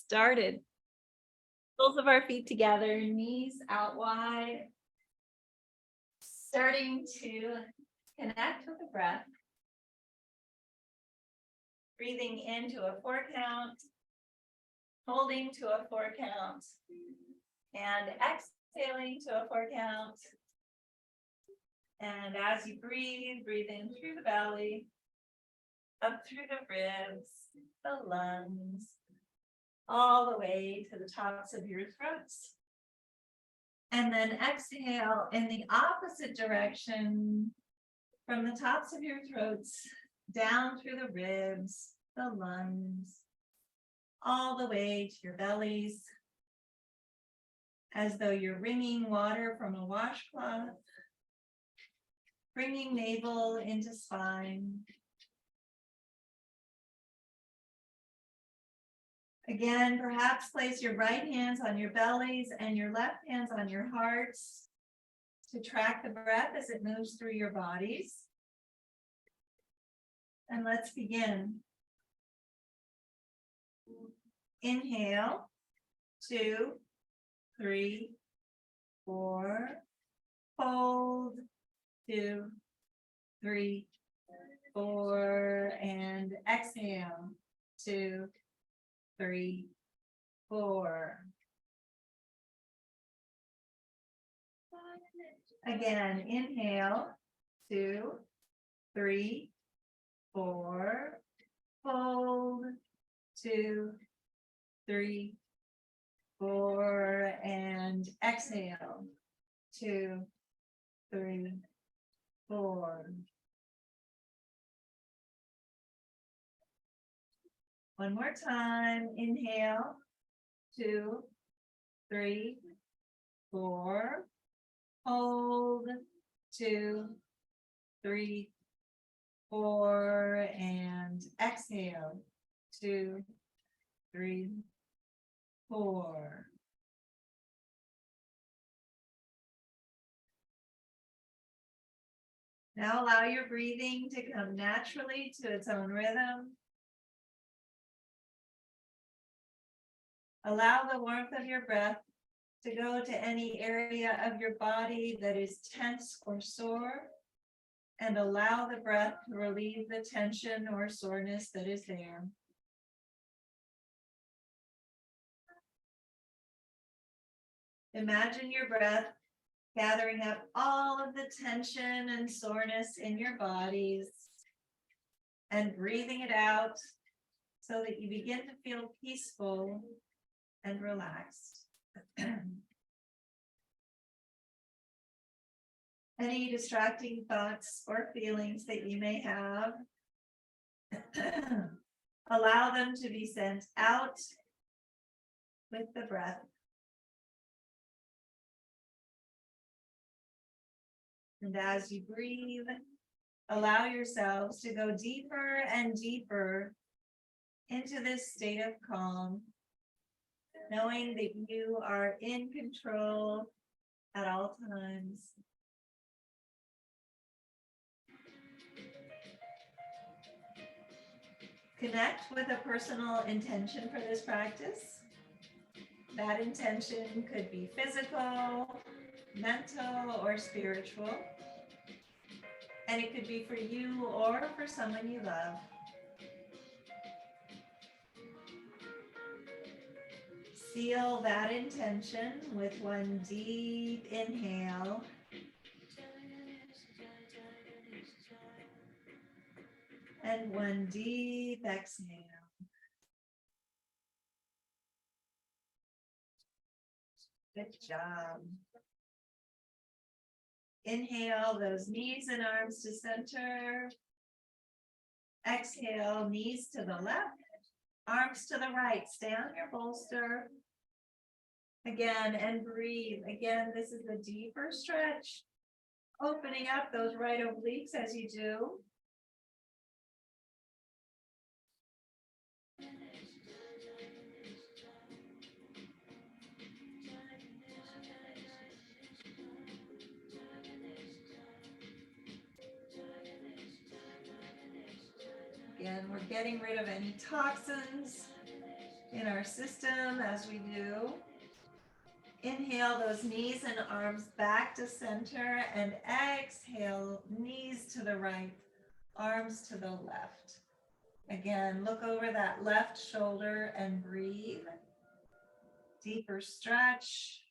started. Soles of our feet together, knees out wide. Starting to connect with the breath. Breathing into a 4 count, holding to a 4 count, and exhaling to a 4 count. And as you breathe, breathe in through the belly, up through the ribs, the lungs, all the way to the tops of your throats. And then exhale in the opposite direction from the tops of your throats down through the ribs, the lungs, all the way to your bellies, as though you're wringing water from a washcloth, bringing navel into spine. Again, perhaps place your right hands on your bellies and your left hands on your hearts to track the breath as it moves through your bodies. And let's begin. Inhale, 2, 3, 4. Hold, 2, 3, 4. And exhale, 2, 3, 4. Again, inhale, 2, 3, 4. Hold, 2, 3, 4. And exhale, 2, 3, 4. One more time. Inhale, 2, 3, 4. Hold, 2, 3, 4. And exhale, 2, 3, 4. Now allow your breathing to come naturally to its own rhythm. Allow the warmth of your breath to go to any area of your body that is tense or sore, and allow the breath to relieve the tension or soreness that is there. Imagine your breath gathering up all of the tension and soreness in your bodies and breathing it out so that you begin to feel peaceful and relaxed. Any distracting thoughts or feelings that you may have, allow them to be sent out with the breath. And as you breathe, allow yourselves to go deeper and deeper into this state of calm, knowing that you are in control at all times. Connect with a personal intention for this practice. That intention could be physical, mental, or spiritual. And it could be for you or for someone you love. Seal that intention with one deep inhale. And one deep exhale. Good job. Inhale those knees and arms to center. Exhale, knees to the left, arms to the right. Stay on your bolster. Again, and breathe. Again, this is a deeper stretch. Opening up those right obliques as you do. Again, we're getting rid of any toxins in our system as we do. Inhale those knees and arms back to center, and exhale, knees to the right, arms to the left. Again, look over that left shoulder and breathe. Deeper stretch.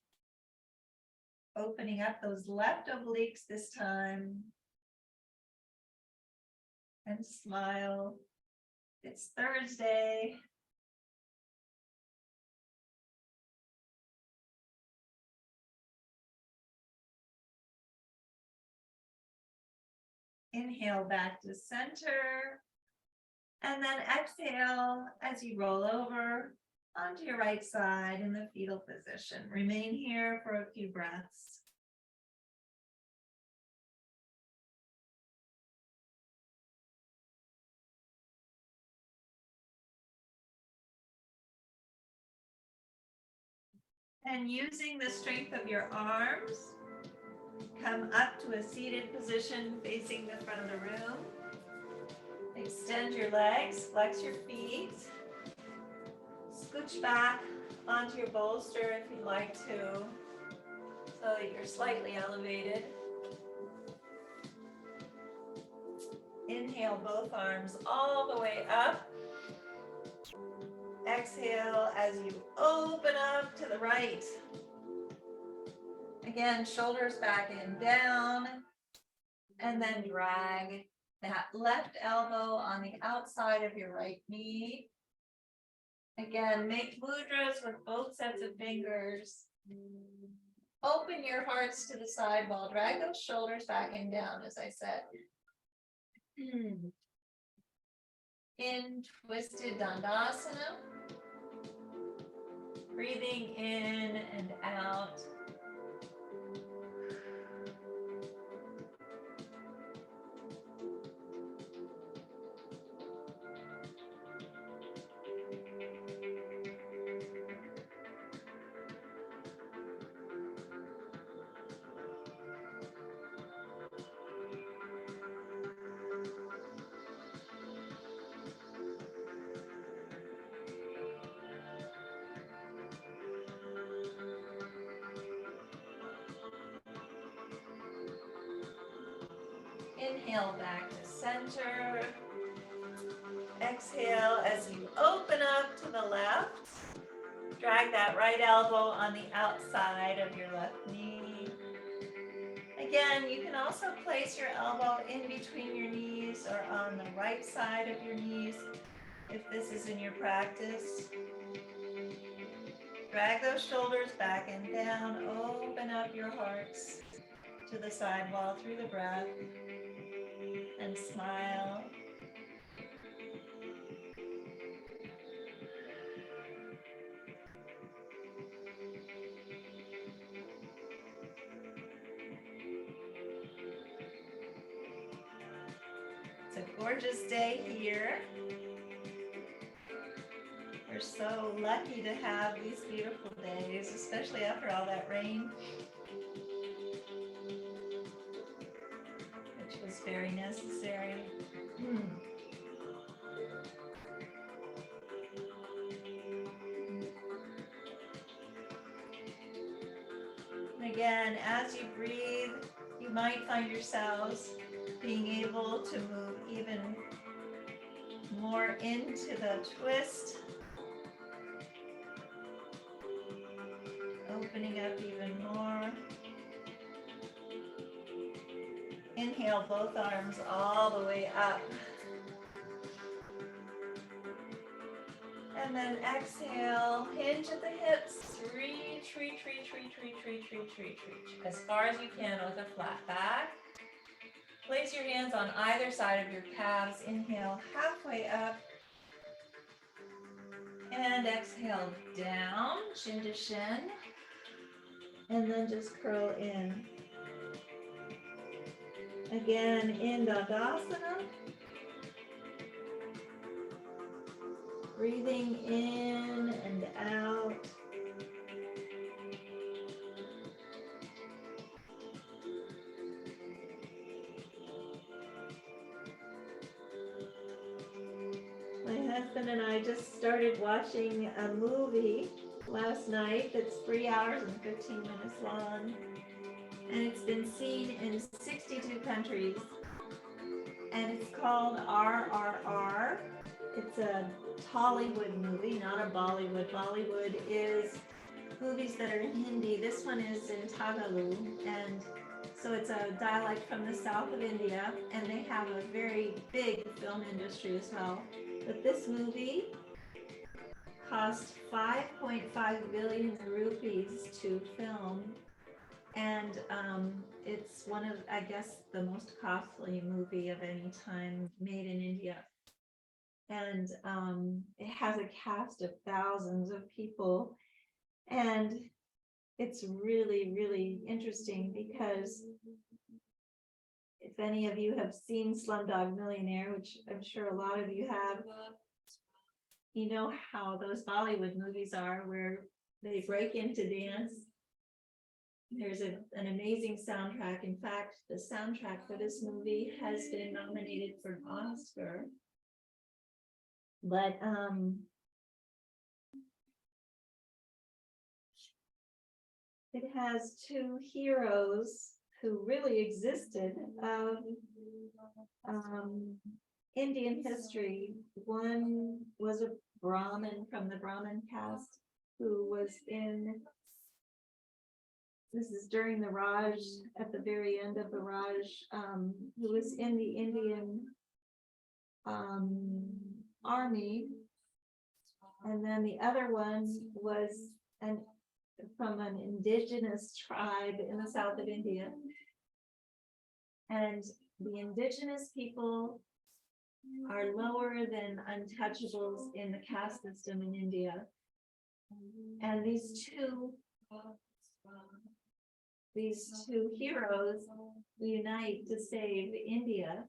Opening up those left obliques this time. And smile. It's Thursday. Inhale back to center. And then exhale as you roll over onto your right side in the fetal position. Remain here for a few breaths. And using the strength of your arms, come up to a seated position facing the front of the room. Extend your legs, flex your feet. Scooch back onto your bolster if you'd like to, so that you're slightly elevated. Inhale both arms all the way up. Exhale as you open up to the right. Again, shoulders back and down, and then drag that left elbow on the outside of your right knee. Again, make mudras with both sets of fingers. Open your hearts to the side wall. Drag those shoulders back and down, as I said. In twisted Dandasana. Breathing in and out. Inhale back to center. Exhale as you open up to the left. Drag that right elbow on the outside of your left knee. Again, you can also place your elbow in between your knees or on the right side of your knees if this is in your practice. Drag those shoulders back and down. Open up your hearts to the side wall through the breath. And smile. It's a gorgeous day here. We're so lucky to have these beautiful days, especially after all that rain, which was very necessary. Again, as you breathe, you might find yourselves being able to move even more into the twist. Opening up even more. Inhale both arms all the way up. And then exhale, hinge at the hips, reach, reach, reach, reach, reach, reach, reach, reach, reach, as far as you can with a flat back. Place your hands on either side of your calves. Inhale halfway up. And exhale down, shin to shin. And then just curl in. Again, in Dandasana. Breathing in and out. My husband and I just started watching a movie last night that's 3 hours and 15 minutes long. And it's been seen in 62 countries. And it's called RRR. It's a Tollywood movie, not a Bollywood. Bollywood is movies that are in Hindi. This one is in Tagalog, and so it's a dialect from the south of India, and they have a very big film industry as well. But this movie cost 5.5 billion rupees to film, and it's one of, I guess, the most costly movie of any time made in India. And it has a cast of thousands of people. And it's really, really interesting because if any of you have seen Slumdog Millionaire, which I'm sure a lot of you have, you know how those Bollywood movies are where they break into dance. There's an amazing soundtrack. In fact, the soundtrack for this movie has been nominated for an Oscar. But it has two heroes who really existed of Indian history. One was a Brahmin from the Brahmin caste who was in, this is during the Raj, at the very end of the Raj, who was in the Indian army. And then the other one was from an indigenous tribe in the south of India. And the indigenous people are lower than untouchables in the caste system in India. And these two heroes unite to save India.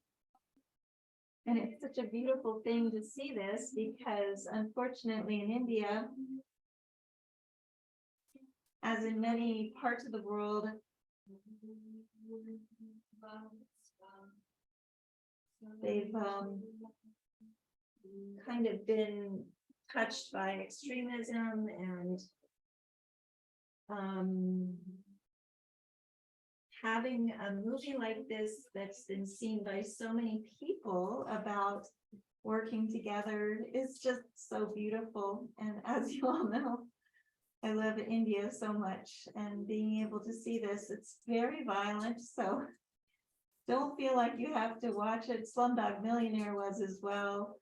And it's such a beautiful thing to see this because unfortunately in India, as in many parts of the world, they've kind of been touched by extremism and having a movie like this that's been seen by so many people about working together is just so beautiful. And as you all know, I love India so much, and being able to see this, it's very violent, so don't feel like you have to watch it. Slumdog Millionaire was as well,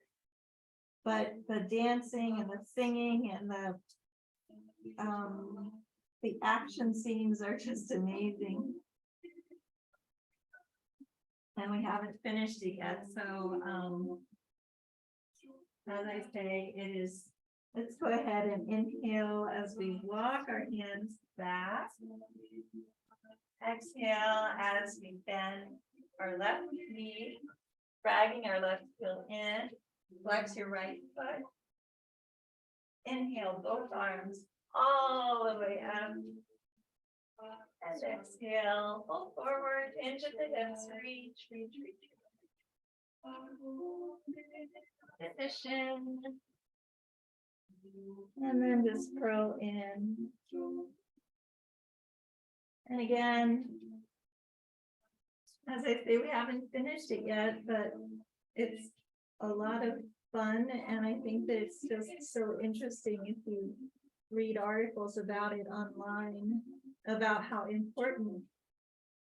but the dancing and the singing and the action scenes are just amazing. And we haven't finished it yet, so as I say, it is. Let's go ahead and inhale as we walk our hands back. Exhale as we bend our left knee, dragging our left heel in. Flex your right foot. Inhale both arms all the way up. And exhale, pull forward, hinge at the hips, reach. Position. And then just curl in. And again, as I say, we haven't finished it yet, but it's a lot of fun. And I think that it's just so interesting if you read articles about it online, about how important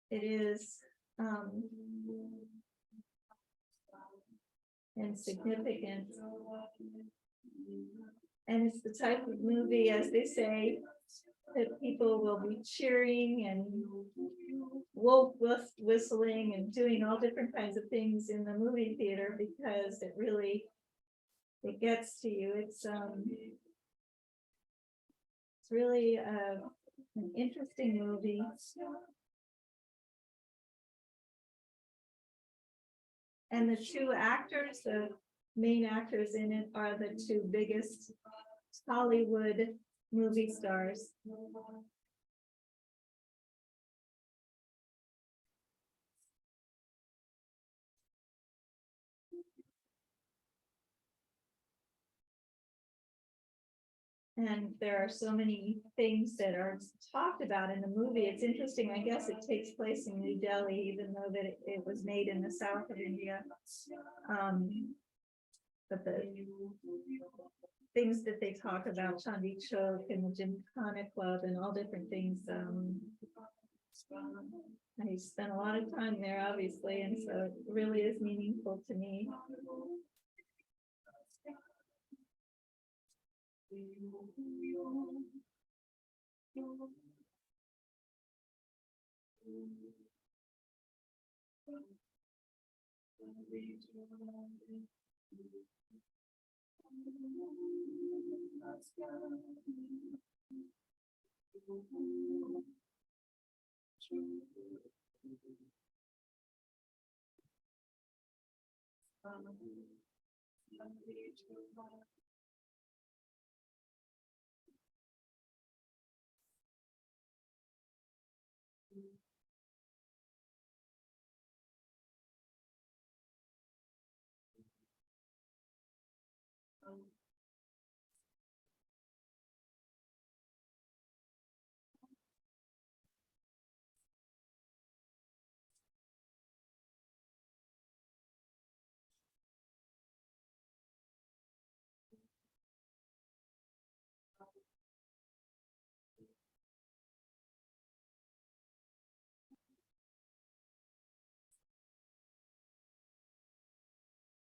it is and significant. And it's the type of movie, as they say, that people will be cheering and wolf whistling and doing all different kinds of things in the movie theater because it it gets to you. It's really an interesting movie. And the two actors, the main actors in it, are the two biggest Hollywood movie stars. And there are so many things that are talked about in the movie. It's interesting. I guess it takes place in New Delhi, even though that it was made in the south of India. But the things that they talk about, Chandi Chowk and the Gymkhana Club and all different things. I spent a lot of time there, obviously, and so it really is meaningful to me.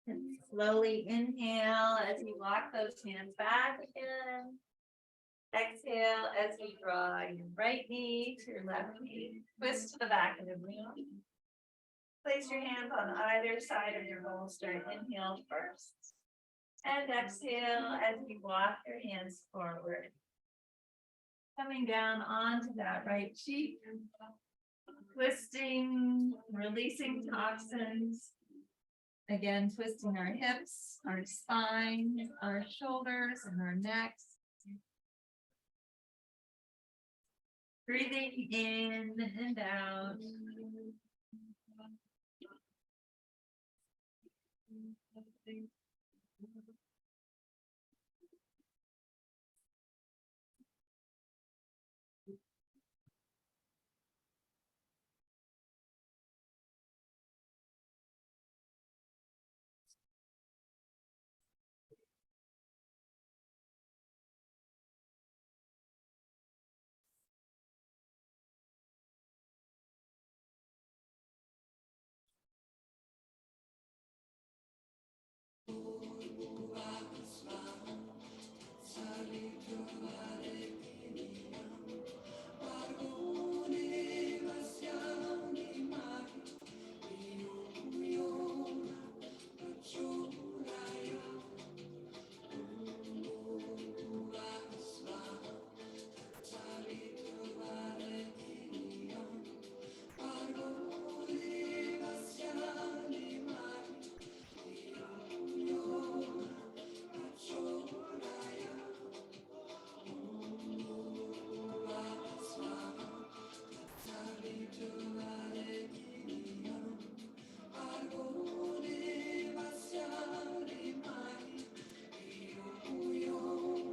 And slowly inhale as you walk those hands back again. Exhale as you draw your right knee to your left knee. Twist to the back of the room. Place your hands on either side of your bolster. Inhale first. And exhale as you walk your hands forward. Coming down onto that right cheek. Twisting, releasing toxins. Again, twisting our hips, our spine, our shoulders, and our necks. Breathing in and out.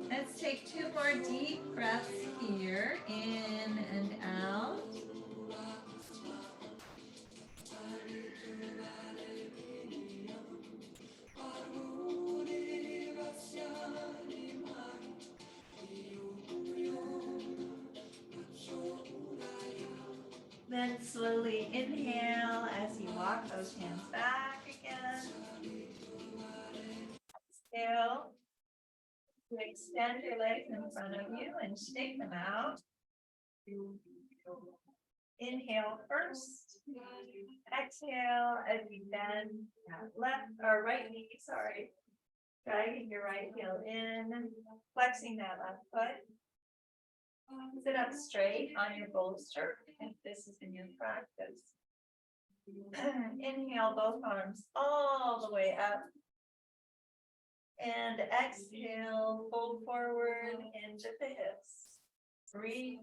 Let's take 2 more deep breaths here, in and out. Then slowly inhale as you walk those hands back again. Exhale. To extend your legs in front of you and shake them out. Inhale first. Exhale as you bend left or right knee, sorry. Dragging your right heel in, flexing that left foot. Sit up straight on your bolster if this is in your practice. Inhale both arms all the way up. And exhale, fold forward into the hips. Reach.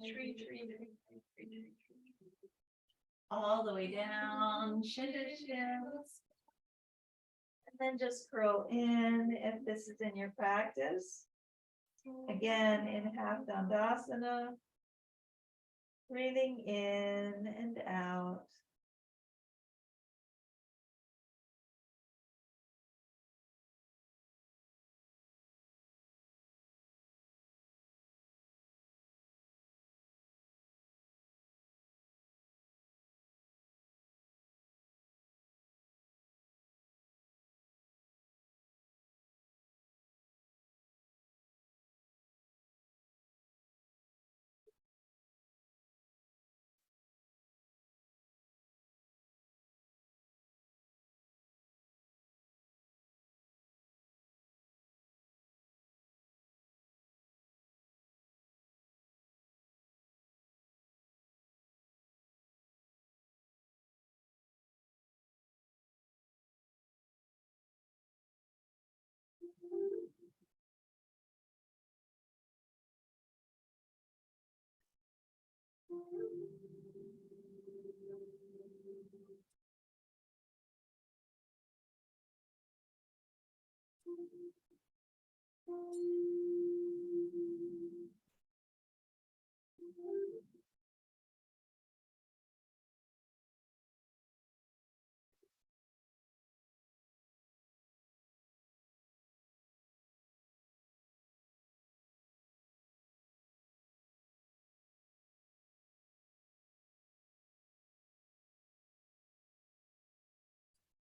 All the way down, shin to shins. And then just curl in if this is in your practice. Again, in half Dandasana. Breathing in and out.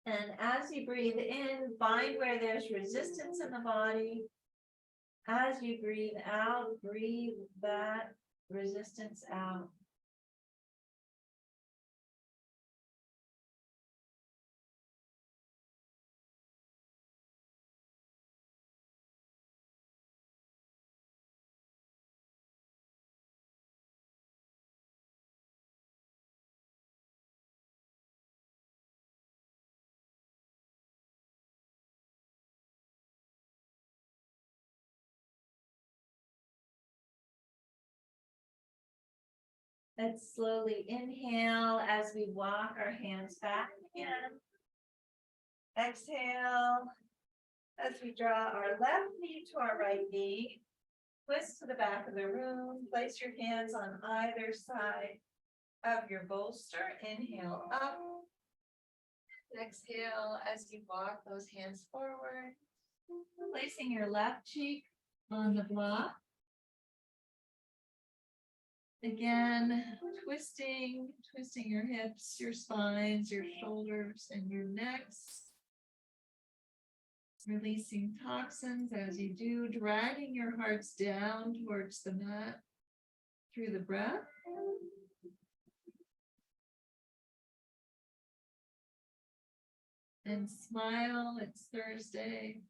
And as you breathe in, find where there's resistance in the body. As you breathe out, breathe that resistance out. Let's slowly inhale as we walk our hands back again. Exhale as we draw our left knee to our right knee. Twist to the back of the room. Place your hands on either side of your bolster. Inhale up. Exhale as you walk those hands forward. Placing your left cheek on the block. Again, twisting your hips, your spines, your shoulders, and your necks. Releasing toxins as you do, dragging your hearts down towards the mat through the breath. And smile, it's Thursday.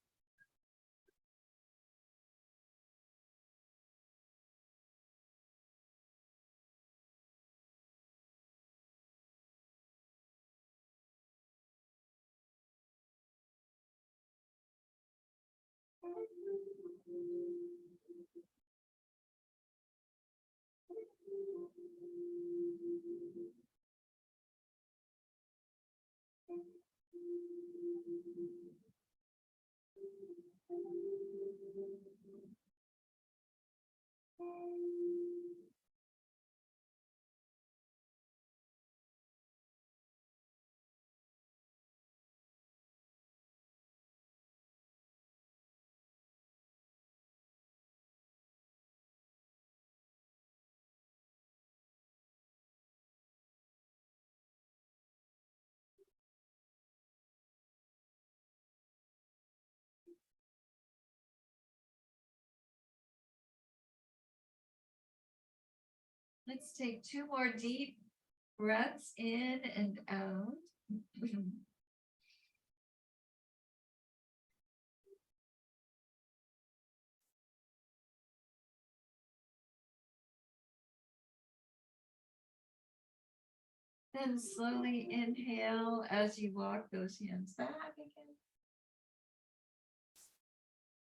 Let's take 2 more deep breaths in and out. Then slowly inhale as you walk those hands back again.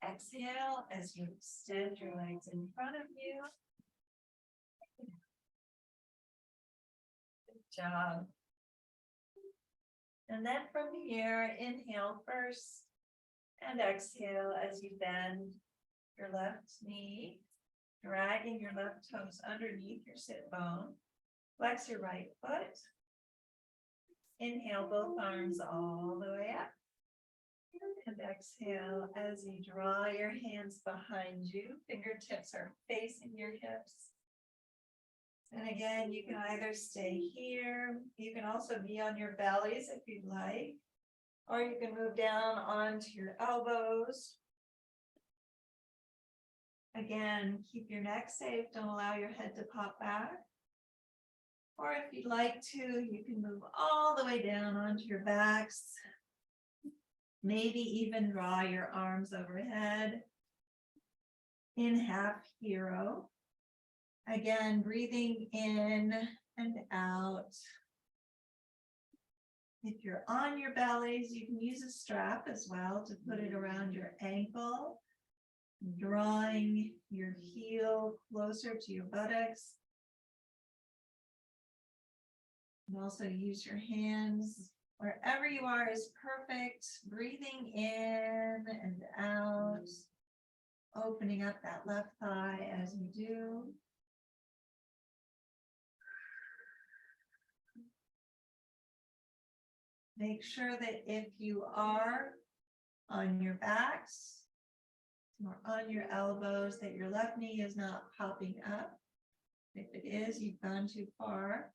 Exhale as you extend your legs in front of you. Good job. And then from here, inhale first and exhale as you bend your left knee, dragging your left toes underneath your sit bone. Flex your right foot. Inhale both arms all the way up. And exhale as you draw your hands behind you. Fingertips are facing your hips. And again, you can either stay here. You can also be on your bellies if you'd like. Or you can move down onto your elbows. Again, keep your neck safe. Don't allow your head to pop back. Or if you'd like to, you can move all the way down onto your backs. Maybe even draw your arms overhead in half hero. Again, breathing in and out. If you're on your bellies, you can use a strap as well to put it around your ankle, drawing your heel closer to your buttocks. And also use your hands. Wherever you are is perfect. Breathing in and out. Opening up that left thigh as you do. Make sure that if you are on your backs or on your elbows, that your left knee is not popping up. If it is, you've gone too far.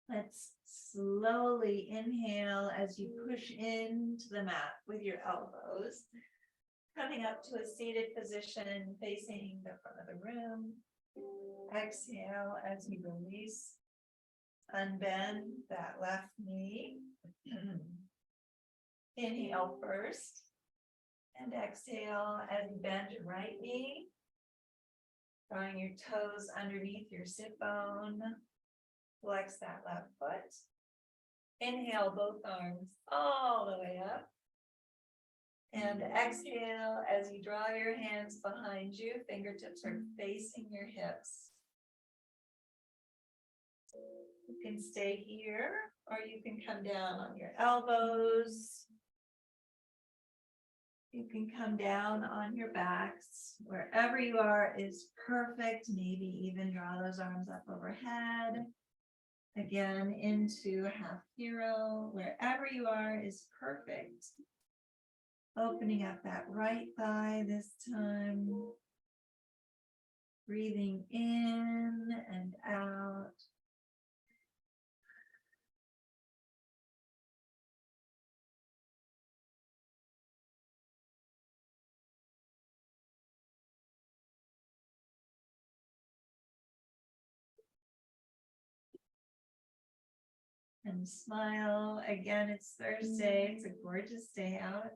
Let's slowly inhale as you push into the mat with your elbows. Coming up to a seated position facing the front of the room. Exhale as you release. Unbend that left knee. Inhale first. And exhale as you bend your right knee. Drawing your toes underneath your sit bone. Flex that left foot. Inhale both arms all the way up. And exhale as you draw your hands behind you. Fingertips are facing your hips. You can stay here or you can come down on your elbows. You can come down on your backs. Wherever you are is perfect. Maybe even draw those arms up overhead. Again, into half hero. Wherever you are is perfect. Opening up that right thigh this time. Breathing in and out. And smile. Again, it's Thursday. It's a gorgeous day out.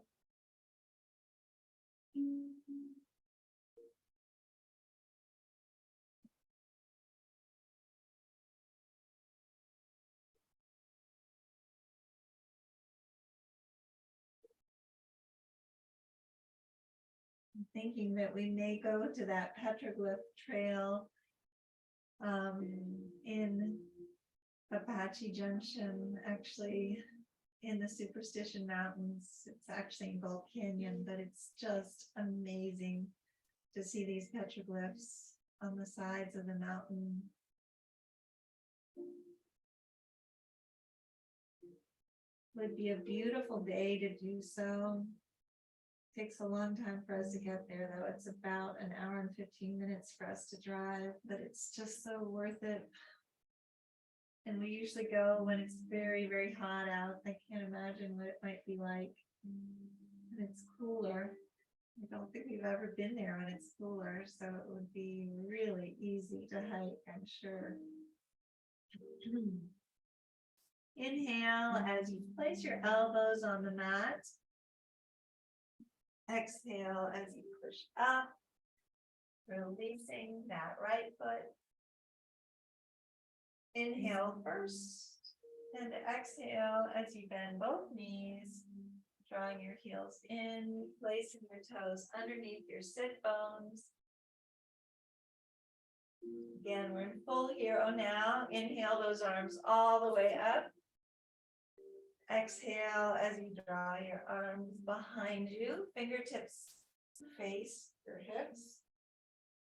I'm thinking that we may go to that petroglyph trail in Apache Junction, actually in the Superstition Mountains. It's actually in Gold Canyon, but it's just amazing to see these petroglyphs on the sides of the mountain. Would be a beautiful day to do so. Takes a long time for us to get there, though. It's about an hour and 15 minutes for us to drive, but it's just so worth it. And we usually go when it's very, very hot out. I can't imagine what it might be like. And it's cooler. I don't think we've ever been there when it's cooler, so it would be really easy to hike, I'm sure. Inhale as you place your elbows on the mat. Exhale as you push up, releasing that right foot. Inhale first, and exhale as you bend both knees, drawing your heels in, placing your toes underneath your sit bones. Again, we're in full hero now. Inhale those arms all the way up. Exhale as you draw your arms behind you, fingertips face your hips.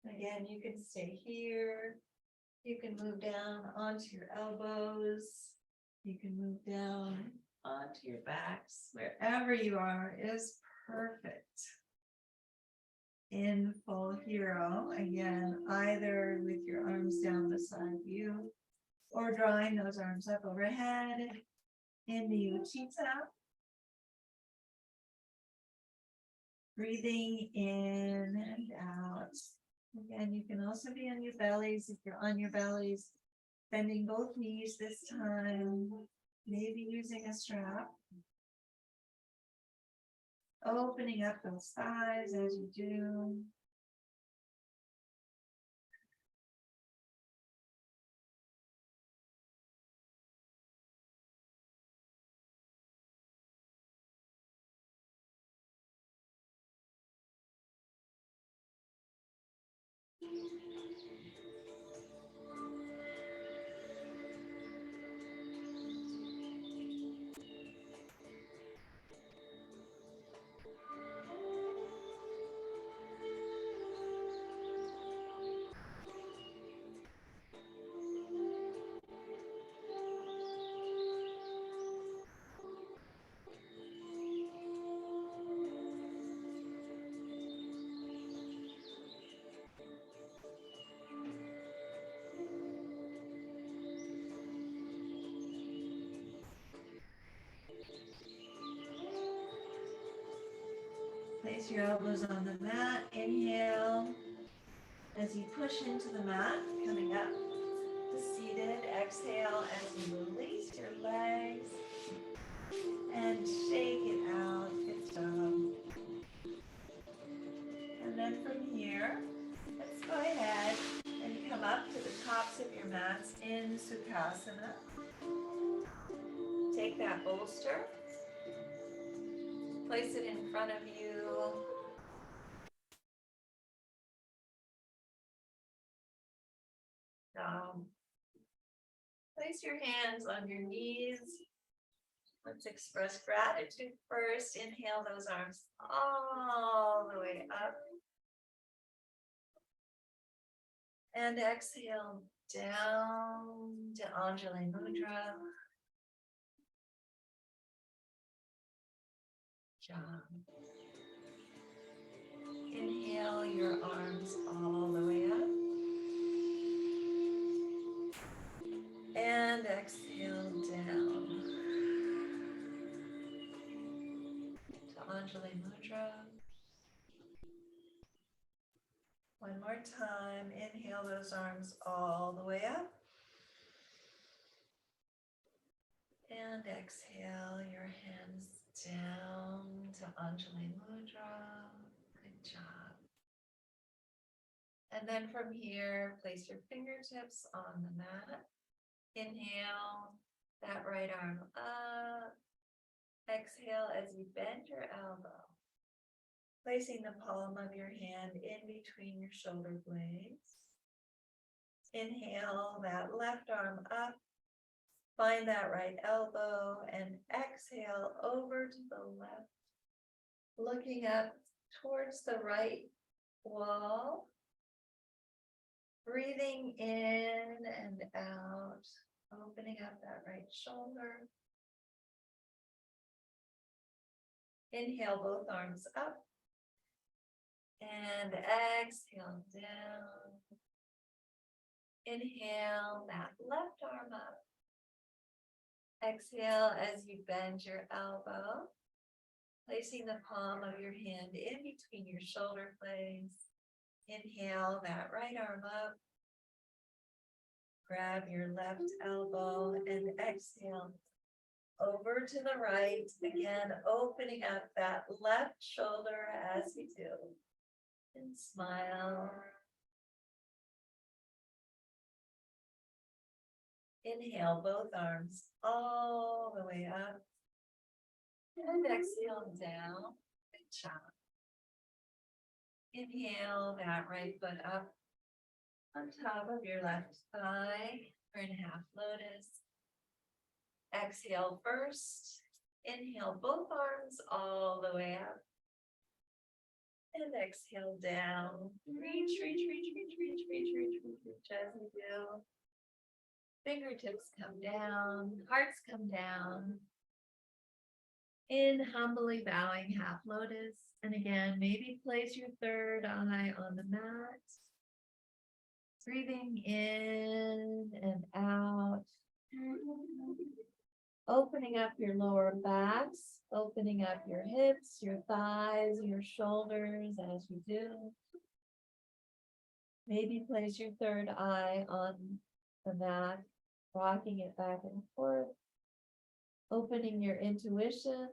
Again, you can stay here. You can move down onto your elbows. You can move down onto your backs. Wherever you are is perfect. In full hero, again, either with your arms down beside you or drawing those arms up overhead. In the Utthita. Breathing in and out. Again, you can also be on your bellies. If you're on your bellies, bending both knees this time, maybe using a strap. Opening up those thighs as you do. Place your elbows on the mat. Inhale as you push into the mat, coming up to seated. Exhale as you release your legs and shake it out. Good job. And then from here, let's go ahead and come up to the tops of your mats in Sukhasana. Take that bolster. Place it in front of you. Place your hands on your knees. Let's express gratitude first. Inhale those arms all the way up. And exhale down to Anjali Mudra. Inhale your arms all the way up. And exhale down to Anjali Mudra. One more time. Inhale those arms all the way up. And exhale your hands down to Anjali Mudra. Good job. And then from here, place your fingertips on the mat. Inhale that right arm up. Exhale as you bend your elbow. Placing the palm of your hand in between your shoulder blades. Inhale that left arm up. Find that right elbow and exhale over to the left. Looking up towards the right wall. Breathing in and out. Opening up that right shoulder. Inhale both arms up. And exhale down. Inhale that left arm up. Exhale as you bend your elbow, placing the palm of your hand in between your shoulder blades. Inhale that right arm up. Grab your left elbow and exhale over to the right. Again, opening up that left shoulder as you do. And smile. Inhale both arms all the way up. And exhale down. Good job. Inhale that right foot up on top of your left thigh or in half lotus. Exhale first. Inhale both arms all the way up. And exhale down. Reach, reach, reach, reach, reach, reach, reach, reach, reach as you do. Fingertips come down, hearts come down. In humbly bowing half lotus. And again, maybe place your third eye on the mat. Breathing in and out. Opening up your lower backs, opening up your hips, your thighs, your shoulders as you do. Maybe place your third eye on the mat, rocking it back and forth. Opening your intuition.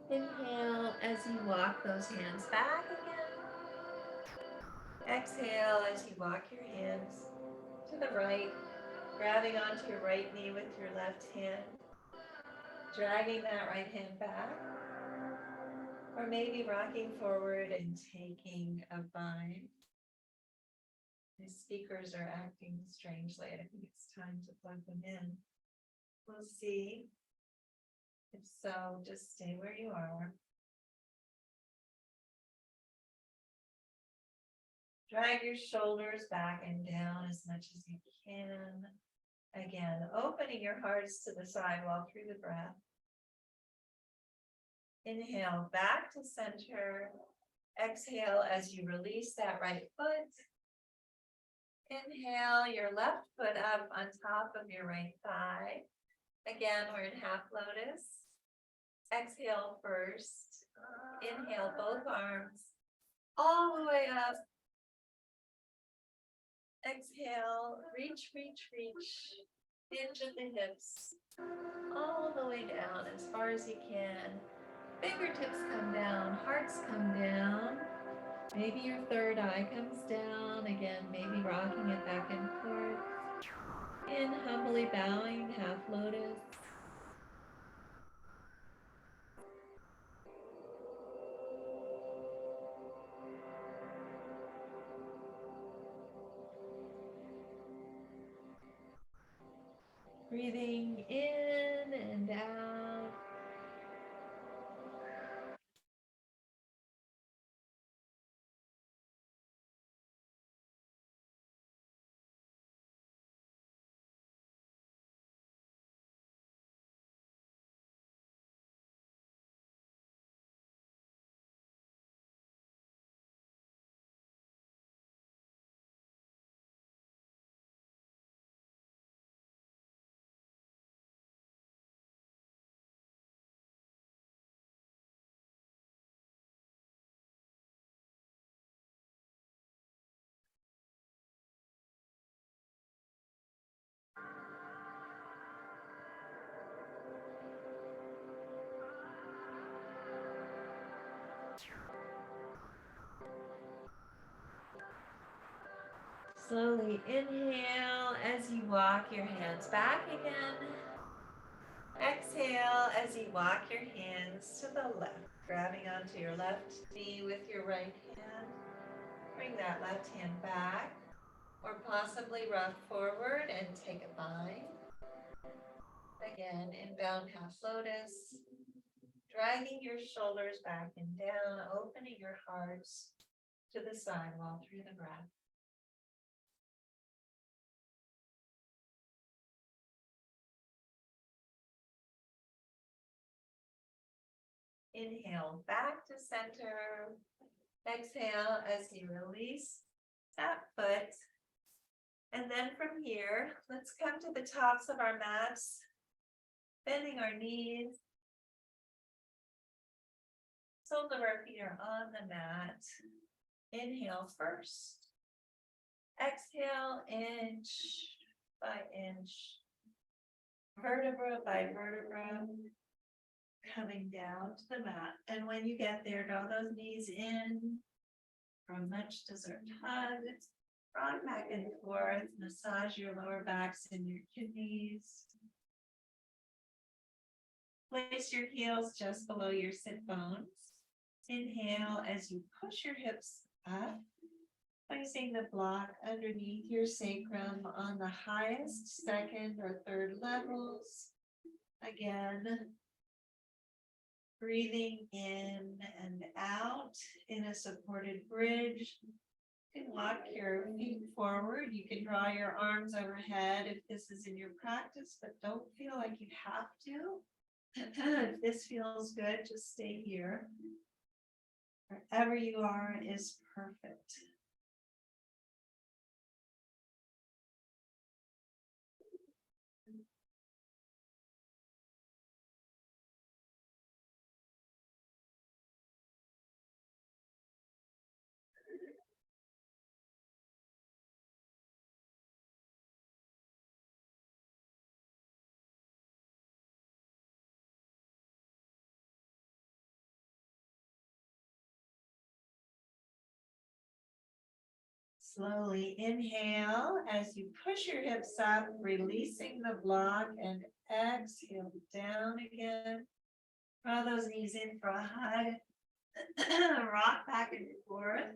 Inhale as you walk those hands back again. Exhale as you walk your hands to the right, grabbing onto your right knee with your left hand, dragging that right hand back, or maybe rocking forward and taking a bind. The speakers are acting strangely. I think it's time to plug them in. We'll see. If so, just stay where you are. Drag your shoulders back and down as much as you can. Again, opening your hearts to the sidewall through the breath. Inhale back to center. Exhale as you release that right foot. Inhale your left foot up on top of your right thigh. Again, we're in half lotus. Exhale first. Inhale both arms all the way up. Exhale, reach, reach, reach. Hinge at the hips. All the way down as far as you can. Fingertips come down, hearts come down. Maybe your third eye comes down. Again, maybe rocking it back and forth. In humbly bowing, half lotus. Breathing in and out. Slowly inhale as you walk your hands back again. Exhale as you walk your hands to the left, grabbing onto your left knee with your right hand. Bring that left hand back, or possibly rock forward and take a bind. Again, inbound half lotus, dragging your shoulders back and down, opening your hearts to the sidewall through the breath. Inhale back to center. Exhale as you release that foot. And then from here, let's come to the tops of our mats, bending our knees. Soles of our feet are on the mat. Inhale first. Exhale inch by inch, vertebra by vertebra, coming down to the mat. And when you get there, draw those knees in for a much deserved hug. Rock back and forth, massage your lower backs and your kidneys. Place your heels just below your sit bones. Inhale as you push your hips up, placing the block underneath your sacrum on the highest second or third levels. Again, breathing in and out in a supported bridge. You can walk your feet forward. You can draw your arms overhead if this is in your practice, but don't feel like you have to. If this feels good, just stay here. Wherever you are is perfect. Slowly inhale as you push your hips up, releasing the block, and exhale down again. Draw those knees in for a hug. Rock back and forth.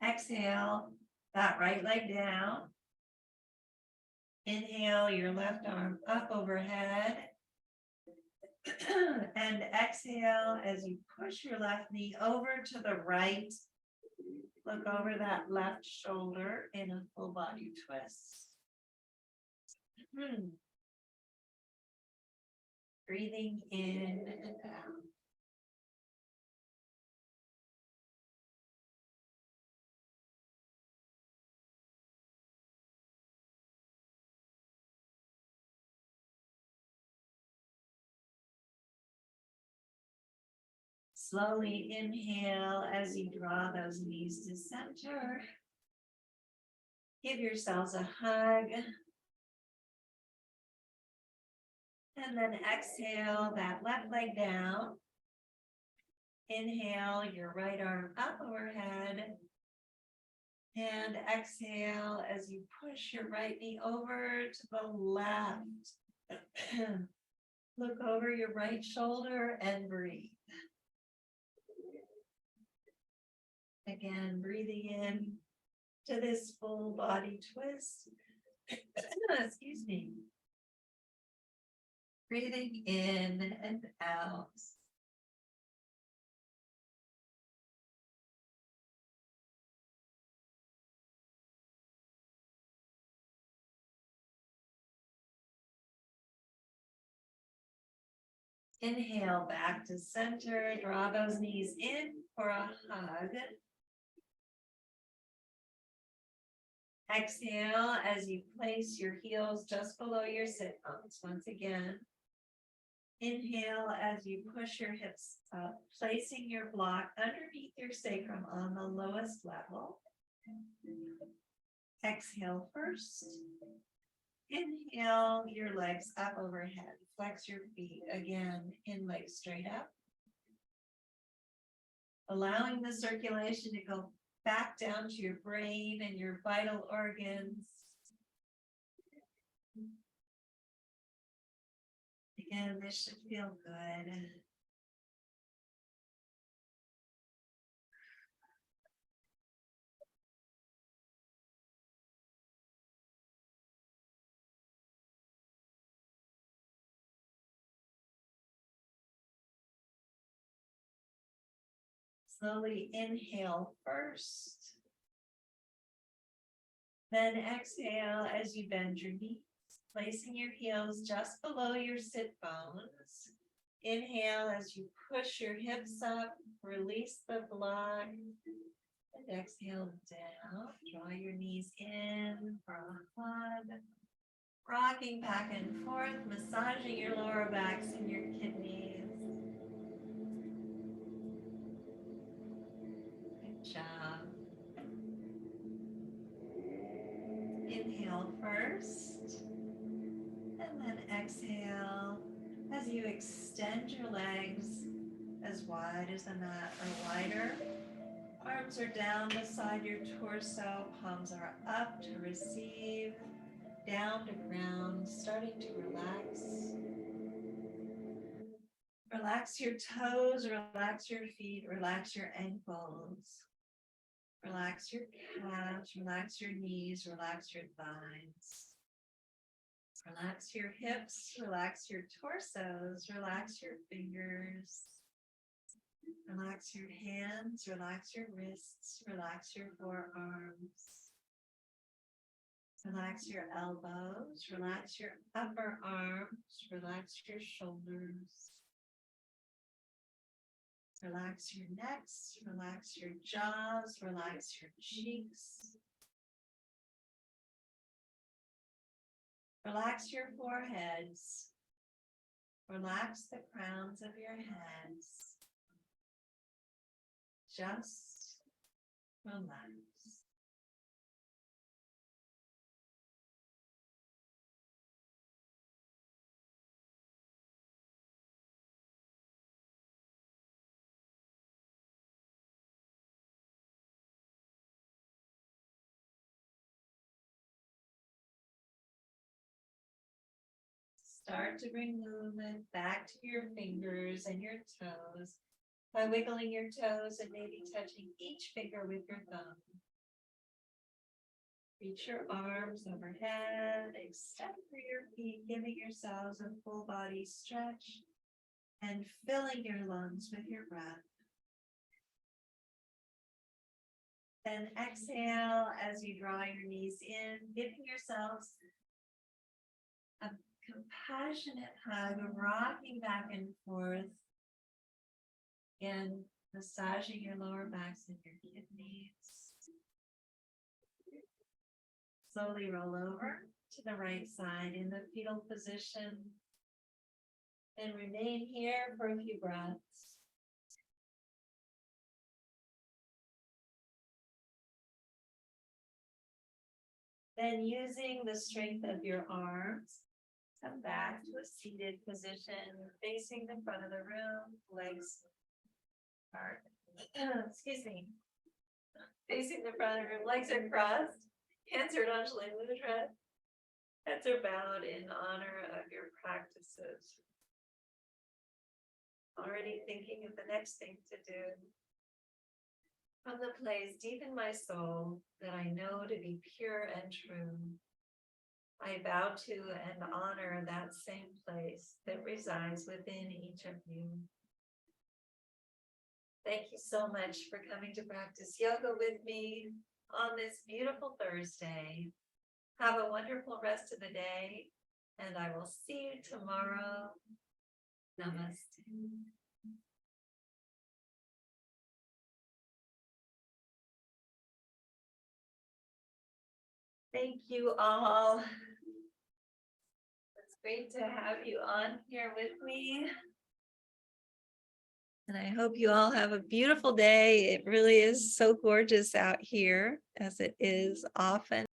Exhale that right leg down. Inhale your left arm up overhead. And exhale as you push your left knee over to the right. Look over that left shoulder in a full body twist. Breathing in and out. Slowly inhale as you draw those knees to center. Give yourselves a hug. And then exhale that left leg down. Inhale your right arm up overhead. And exhale as you push your right knee over to the left. Look over your right shoulder and breathe. Again, breathing in to this full body twist. Excuse me. Breathing in and out. Inhale back to center. Draw those knees in for a hug. Exhale as you place your heels just below your sit bones once again. Inhale as you push your hips up, placing your block underneath your sacrum on the lowest level. Exhale first. Inhale your legs up overhead. Flex your feet again in legs straight up. allowing the circulation to go back down to your brain and your vital organs. Again, this should feel good. Slowly inhale first. Then exhale as you bend your knees, placing your heels just below your sit bones. Inhale as you push your hips up, release the block. And exhale down, draw your knees in for a hug. Rocking back and forth, massaging your lower backs and your kidneys. Good job. Inhale first, and then exhale as you extend your legs as wide as the mat or wider. Arms are down beside your torso, palms are up to receive, down to ground, starting to relax. Relax your toes, relax your feet, relax your ankles. Relax your calves, relax your knees, relax your thighs. Relax your hips, relax your torsos, relax your fingers. Relax your hands, relax your wrists, relax your forearms. Relax your elbows, relax your upper arms, relax your shoulders. Relax your necks, relax your jaws, relax your cheeks. Relax your foreheads. Relax the crowns of your heads. Just relax. Start to bring movement back to your fingers and your toes by wiggling your toes and maybe touching each finger with your thumb. Reach your arms overhead, extend through your feet, giving yourselves a full body stretch and filling your lungs with your breath. Then exhale as you draw your knees in, giving yourselves a compassionate hug, rocking back and forth. Again, massaging your lower backs and your kidneys. Slowly roll over to the right side in the fetal position and remain here for a few breaths. Then using the strength of your arms, come back to a seated position, facing the front of the room, legs are, facing the front of the room, legs are crossed, hands are Anjali Mudra, heads are bowed in honor of your practices. Already thinking of the next thing to do. From the place deep in my soul that I know to be pure and true, I vow to and honor that same place that resides within each of you. Thank you so much for coming to practice yoga with me on this beautiful Thursday. Have a wonderful rest of the day, and I will see you tomorrow. Namaste. Thank you all. It's great to have you on here with me. And I hope you all have a beautiful day. It really is so gorgeous out here, as it is often.